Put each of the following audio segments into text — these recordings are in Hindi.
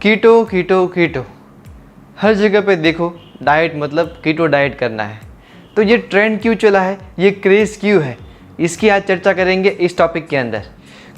कीटो कीटो कीटो, हर जगह पे देखो डाइट मतलब कीटो डाइट करना है। तो ये ट्रेंड क्यों चला है, ये क्रेज़ क्यों है, इसकी आज चर्चा करेंगे इस टॉपिक के अंदर।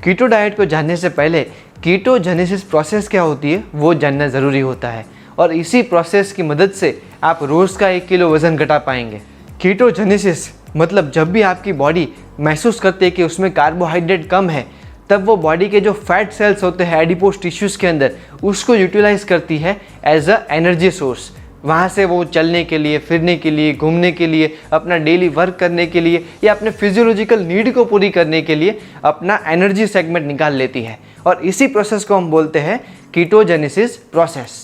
कीटो डाइट को जानने से पहले कीटोजेनेसिस प्रोसेस क्या होती है वो जानना ज़रूरी होता है, और इसी प्रोसेस की मदद से आप रोज़ का 1 किलो वज़न घटा पाएंगे। कीटोजेनेसिस मतलब जब भी आपकी बॉडी महसूस करती है कि उसमें कार्बोहाइड्रेट कम है, तब वो बॉडी के जो फैट सेल्स होते हैं एडिपोज टिश्यूज़ के अंदर, उसको यूटिलाइज़ करती है एज अ एनर्जी सोर्स। वहाँ से वो चलने के लिए, फिरने के लिए, घूमने के लिए, अपना डेली वर्क करने के लिए या अपने फिजियोलॉजिकल नीड को पूरी करने के लिए अपना एनर्जी सेगमेंट निकाल लेती है, और इसी प्रोसेस को हम बोलते हैं कीटोजेनेसिस प्रोसेस।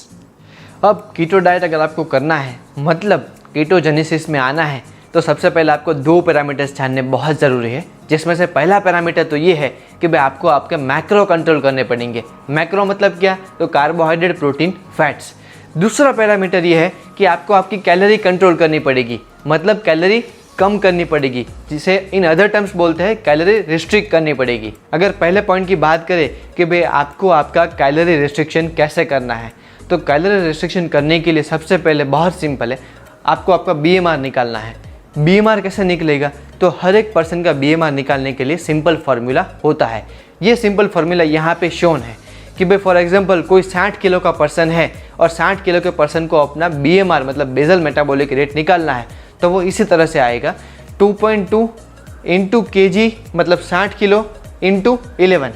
अब कीटो डाइट अगर आपको करना है, मतलब कीटोजेनेसिस में आना है, तो सबसे पहले आपको 2 पैरामीटर्स जानने बहुत ज़रूरी है, जिसमें से पहला पैरामीटर तो ये है कि भाई आपको आपके मैक्रो कंट्रोल करने पड़ेंगे। मैक्रो मतलब क्या, तो कार्बोहाइड्रेट, प्रोटीन, फैट्स। दूसरा पैरामीटर ये है कि आपको आपकी कैलोरी कंट्रोल करनी पड़ेगी, मतलब कैलोरी कम करनी पड़ेगी, जिसे इन अदर टर्म्स बोलते हैं कैलोरी रिस्ट्रिक्ट करनी पड़ेगी। अगर पहले पॉइंट की बात करें कि भाई आपको आपका कैलोरी रिस्ट्रिक्शन कैसे करना है, तो कैलोरी रिस्ट्रिक्शन करने के लिए सबसे पहले बहुत सिंपल है, आपको आपका BMR निकालना है। BMR कैसे निकलेगा, तो हर एक पर्सन का BMR निकालने के लिए सिंपल फार्मूला होता है। ये सिंपल फार्मूला यहाँ पे शोन है कि भाई फॉर एग्जांपल कोई 60 किलो का पर्सन है और 60 किलो के पर्सन को अपना BMR मतलब बेसल मेटाबॉलिक रेट निकालना है, तो वो इसी तरह से आएगा 2.2 इंटू kg मतलब 60 किलो इंटू 11,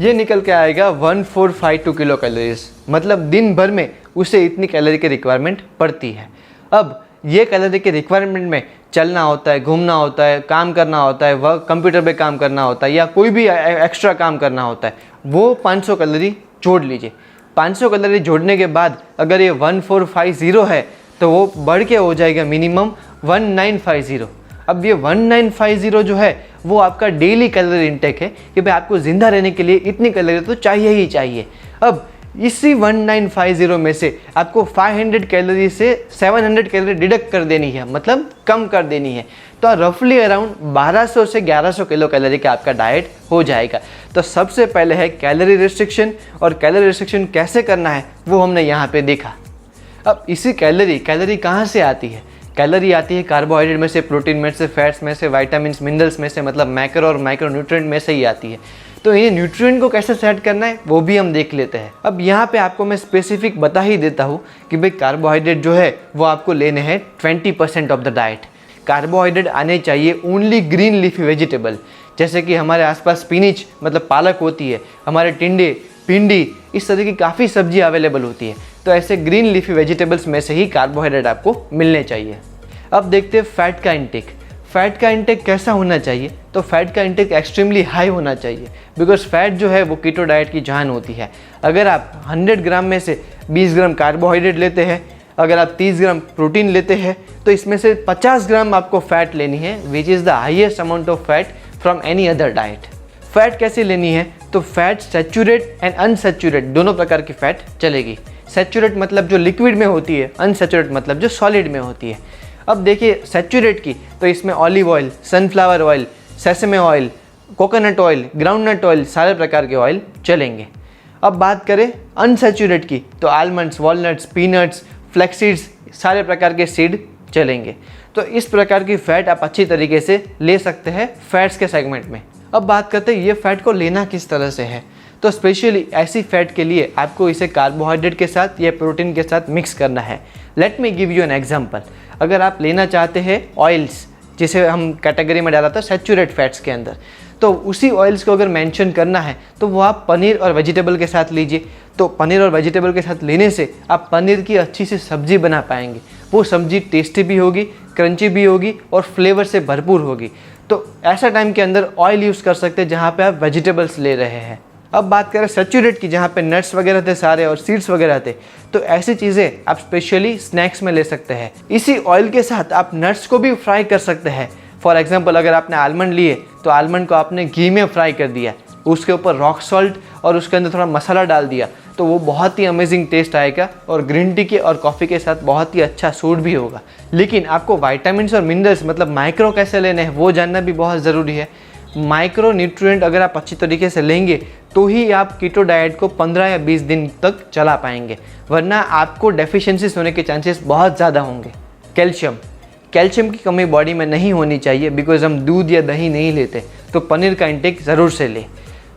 ये निकल के आएगा 1452 किलो कैलोरीज, मतलब दिन भर में उसे इतनी कैलोरी की रिक्वायरमेंट पड़ती है। अब ये कैलोरी के रिक्वायरमेंट में चलना होता है, घूमना होता है, काम करना होता है, वर्क कंप्यूटर पे काम करना होता है, या कोई भी एक्स्ट्रा काम करना होता है, वो 500 कैलोरी जोड़ लीजिए। 500 कैलोरी जोड़ने के बाद अगर ये 1450 है तो वो बढ़ के हो जाएगा मिनिमम 1950। अब ये 1950 जो है वो आपका डेली कैलोरी इंटेक है कि भाई आपको ज़िंदा रहने के लिए इतनी कैलोरी तो चाहिए ही चाहिए। अब इसी 1950 में से आपको 500 कैलोरी से 700 कैलोरी डिडक्ट कर देनी है, मतलब कम कर देनी है, तो रफली अराउंड 1200 से 1100 किलो कैलोरी का आपका डाइट हो जाएगा। तो सबसे पहले है कैलोरी रिस्ट्रिक्शन, और कैलोरी रिस्ट्रिक्शन कैसे करना है वो हमने यहाँ पे देखा। अब इसी कैलोरी कहाँ से आती है, कैलोरी आती है कार्बोहाइड्रेट में से, प्रोटीन में से, फैट्स में से, विटामिन मिनरल्स में से, मतलब मैक्रो और माइक्रो न्यूट्रिएंट में से ही आती है। तो ये न्यूट्रिएंट को कैसे सेट करना है वो भी हम देख लेते हैं। अब यहाँ पे आपको मैं स्पेसिफिक बता ही देता हूँ कि भाई कार्बोहाइड्रेट जो है वो आपको लेने हैं 20% ऑफ द डाइट। कार्बोहाइड्रेट आने चाहिए ओनली ग्रीन लीफी वेजिटेबल, जैसे कि हमारे आसपास स्पिनिच मतलब पालक होती है, हमारे टिंडे, भिंडी, इस तरह की काफ़ी सब्जी अवेलेबल होती है। तो ऐसे ग्रीन लीफी वेजिटेबल्स में से ही कार्बोहाइड्रेट आपको मिलने चाहिए। अब देखते हैं फैट का इंटेक। फैट का इंटेक कैसा होना चाहिए, तो फैट का इंटेक एक्सट्रीमली हाई होना चाहिए, बिकॉज फैट जो है वो कीटो डाइट की जान होती है। अगर आप 100 ग्राम में से 20 ग्राम कार्बोहाइड्रेट लेते हैं, अगर आप 30 ग्राम प्रोटीन लेते हैं, तो इसमें से 50 ग्राम आपको फैट लेनी है, which is the highest amount of fat from any other diet. Fat कैसे लेनी है, तो फैट सैचुरेट एंड अनसैचुरेट दोनों प्रकार की फैट चलेगी। सैचुरेट मतलब जो लिक्विड में होती है, अनसैचुरेट मतलब जो सॉलिड में होती है। अब देखिए सैचुरेट की, तो इसमें olive oil, sunflower oil, sesame oil, coconut oil, groundnut oil, सारे प्रकार के ऑयल चलेंगे। अब बात करें अनसैचुरेट की, तो आलमंड्स, वॉलनट्स, पीनट्स, फ्लैक्सीड्स, सारे प्रकार के सीड चलेंगे। तो इस प्रकार की फ़ैट आप अच्छी तरीके से ले सकते हैं फैट्स के सेगमेंट में। अब बात करते हैं ये फ़ैट को लेना किस तरह से है, तो स्पेशली ऐसी फ़ैट के लिए आपको इसे कार्बोहाइड्रेट के साथ या प्रोटीन के साथ मिक्स करना है। Let me give you an example. अगर आप लेना चाहते हैं ऑयल्स, जिसे हम कैटेगरी में डाला था सैचुरेट फैट्स के अंदर, तो उसी ऑयल्स को अगर मेंशन करना है तो वो आप पनीर और वेजिटेबल के साथ लीजिए। तो पनीर और वेजिटेबल के साथ लेने से आप पनीर की अच्छी सी सब्जी बना पाएंगे। वो सब्जी टेस्टी भी होगी, क्रंची भी होगी और फ्लेवर से भरपूर होगी। तो ऐसा टाइम के अंदर ऑयल यूज़ कर सकते हैं जहाँ पे आप वेजिटेबल्स ले रहे हैं। अब बात करें सैचुरेट की, जहाँ पे नट्स वगैरह थे सारे और सीड्स वगैरह थे, तो ऐसी चीज़ें आप स्पेशली स्नैक्स में ले सकते हैं। इसी ऑयल के साथ आप नट्स को भी फ्राई कर सकते हैं। फॉर एग्जांपल अगर आपने आलमंड लिए तो आलमंड को आपने घी में फ्राई कर दिया, उसके ऊपर रॉक सॉल्ट और उसके अंदर थोड़ा मसाला डाल दिया, तो वो बहुत ही अमेजिंग टेस्ट आएगा और ग्रीन टी के और कॉफ़ी के साथ बहुत ही अच्छा सूट भी होगा। लेकिन आपको विटामिन्स और मिनरल्स मतलब माइक्रो कैसे लेने हैं वो जानना भी बहुत ज़रूरी है। माइक्रो न्यूट्रिएंट अगर आप अच्छी तरीके से लेंगे तो ही आप कीटो डाइट को 15 या 20 दिन तक चला पाएंगे, वरना आपको डेफिशिएंसीज होने के चांसेस बहुत ज़्यादा होंगे। कैल्शियम की कमी बॉडी में नहीं होनी चाहिए, बिकॉज हम दूध या दही नहीं लेते, तो पनीर का इंटेक ज़रूर से लें।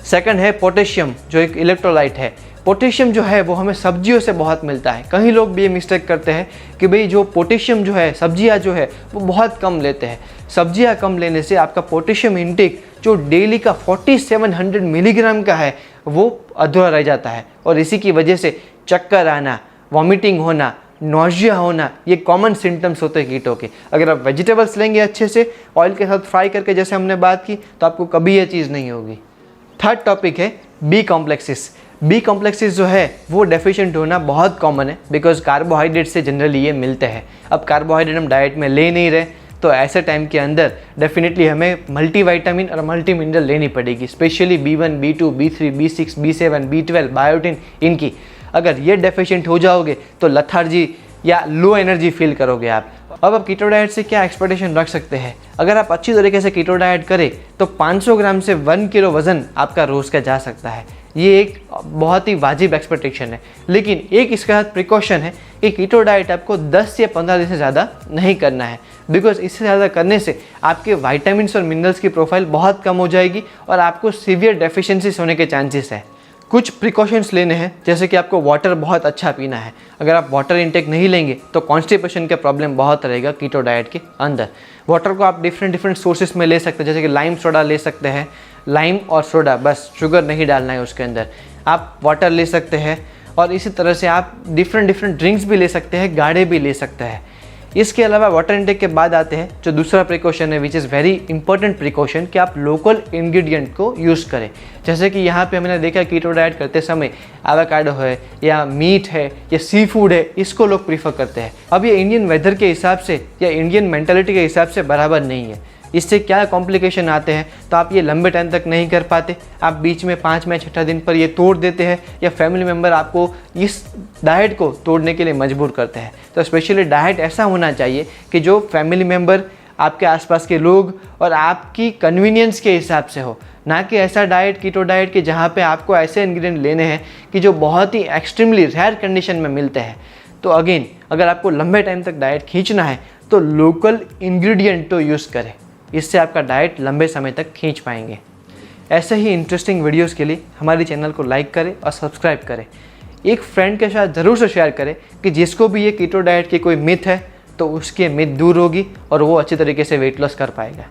सेकंड है पोटेशियम, जो एक इलेक्ट्रोलाइट है। पोटेशियम जो है वो हमें सब्जियों से बहुत मिलता है। कई लोग भी ये मिस्टेक करते हैं कि भाई जो पोटेशियम जो है सब्जियां जो है वो बहुत कम लेते हैं। सब्जियां कम लेने से आपका पोटेशियम इंटेक जो डेली का 4700 मिलीग्राम का है वो अधूरा रह जाता है, और इसी की वजह से चक्कर आना, वॉमिटिंग होना, नॉजिया होना, ये कॉमन सिम्टम्स होते हैं कीटो के। अगर आप वेजिटेबल्स लेंगे अच्छे से ऑयल के साथ फ्राई करके, जैसे हमने बात की, तो आपको कभी ये चीज़ नहीं होगी। थर्ड टॉपिक है बी कॉम्प्लेक्सेस। बी कॉम्प्लेक्सेस जो है वो डेफिशिएंट होना बहुत कॉमन है, बिकॉज कार्बोहाइड्रेट से जनरली ये मिलते हैं। अब कार्बोहाइड्रेट हम डाइट में ले नहीं रहे, तो ऐसे टाइम के अंदर डेफिनेटली हमें मल्टीविटामिन और मल्टी मिनरल लेनी पड़ेगी, specially B1, B2, B3, B6, B7, B12, biotin, इनकी। अगर ये डेफिशिएंट हो जाओगे तो लथार्जी या लो एनर्जी फील करोगे आप। अब आप कीटो डाइट से क्या एक्सपेक्टेशन रख सकते हैं? अगर आप अच्छी तरीके से कीटो डाइट करें तो 500 ग्राम से 1 किलो वज़न आपका रोज़ का जा सकता है। ये एक बहुत ही वाजिब एक्सपेक्टेशन है, लेकिन एक इसका प्रिकॉशन है कि कीटो डाइट आपको 10 या 15 दिन से ज़्यादा नहीं करना है, बिकॉज इससे ज़्यादा करने से आपके वाइटामिन्स और मिनरल्स की प्रोफाइल बहुत कम हो जाएगी और आपको सीवियर डेफिशिएंसीज होने के चांसेस है। कुछ प्रिकॉशंस लेने हैं, जैसे कि आपको वाटर बहुत अच्छा पीना है। अगर आप वाटर इंटेक नहीं लेंगे तो कॉन्स्टिपेशन का प्रॉब्लम बहुत रहेगा कीटो डाइट के अंदर। वाटर को आप डिफरेंट सोर्सेस में ले सकते हैं, जैसे कि लाइम सोडा ले सकते हैं, लाइम और सोडा, बस शुगर नहीं डालना है उसके अंदर। आप वाटर ले सकते हैं, और इसी तरह से आप डिफरेंट ड्रिंक्स भी ले सकते हैं, गाढ़े भी ले सकते हैं। इसके अलावा वाटर इंटेक के बाद आते हैं जो दूसरा प्रिकॉशन है, which is very important precaution, कि आप लोकल इंग्रेडिएंट को यूज़ करें। जैसे कि यहाँ पे हमने देखा कीटो डाइट करते समय एवोकाडो है या मीट है या सी फूड है, इसको लोग प्रीफर करते हैं। अब ये इंडियन वेदर के हिसाब से या इंडियन मेंटालिटी के हिसाब से बराबर नहीं है। इससे क्या कॉम्प्लिकेशन आते हैं, तो आप ये लंबे टाइम तक नहीं कर पाते, आप बीच में 5 या 6 दिन पर ये तोड़ देते हैं, या फैमिली मेम्बर आपको इस डाइट को तोड़ने के लिए मजबूर करते हैं। तो स्पेशली डाइट ऐसा होना चाहिए कि जो फैमिली मेम्बर, आपके आसपास के लोग और आपकी कन्वीनियंस के हिसाब से हो, ना कि ऐसा डाइट कीटो डाइट कि जहाँ पे आपको ऐसे इंग्रेडिएंट लेने हैं कि जो बहुत ही एक्सट्रीमली रेयर कंडीशन में मिलते हैं। तो अगेन, अगर आपको लंबे टाइम तक डाइट खींचना है तो लोकल इंग्रेडिएंट तो यूज़ करें, इससे आपका डाइट लंबे समय तक खींच पाएंगे। ऐसे ही इंटरेस्टिंग वीडियोस के लिए हमारे चैनल को लाइक करें और सब्सक्राइब करें। एक फ्रेंड के साथ ज़रूर से शेयर करें कि जिसको भी ये कीटो डाइट की कोई मिथ है तो उसकी मिथ दूर होगी और वो अच्छी तरीके से वेट लॉस कर पाएगा।